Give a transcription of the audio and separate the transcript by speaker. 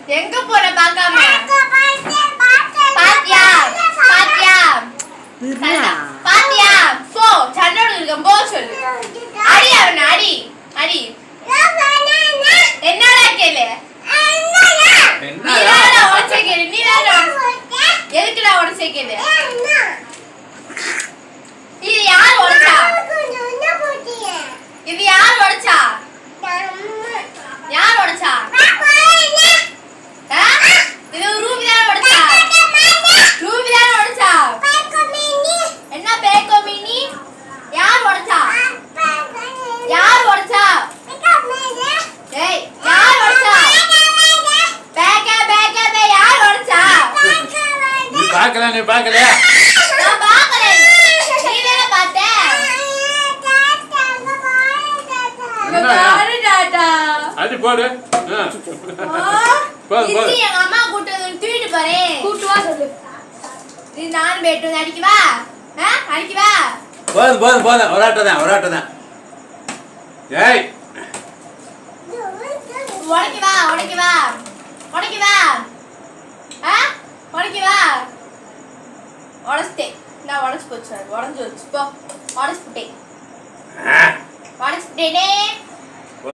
Speaker 1: எங்க போற பார்க்காம பாத்தியா பாத்தியா பாத்தியா போ சண்டோட இருக்க போ சொல்லு அடி அவன அடி அடி என்னடா கேளு நீடா உடச்சே கேளு நீடா எதுக்குடா உடச்சே கேளு இது யார் உடச்சா இது யார் உடச்சா யார் உடச்சா இது ரூபி தான் உடச்சா ரூபி தான் உடச்சா என்ன பேக்கோ மினி யார் உடச்சா யார் உடச்சா ஏய் யார் உடச்சா பேக்கா பேக்கா பே யார் உடச்சா
Speaker 2: நீ பார்க்கல நீ பார்க்கலையா
Speaker 1: நான் பார்க்கல நீ தான பார்த்த யாரு டாடா
Speaker 2: அடி போடு போடு போடு
Speaker 1: இது எங்க அம்மா கூட்டி தூக்கிட்டு போறேன் கூட்டி வா சொல்லு நீ நான் பேட்டு அடிக்கவா அடிக்கவா
Speaker 2: போடு போடு போடு ஒராட்டதான் ஏய்
Speaker 1: உடைக்கவா உடைக்கவா உடைக்கவா உடைக்கவா உடைச்சிட்டேன் நான் உடைச்சு போச்சு உடஞ்சு வச்சு போ உடைச்சுட்டேன் உடைச்சுட்டேனே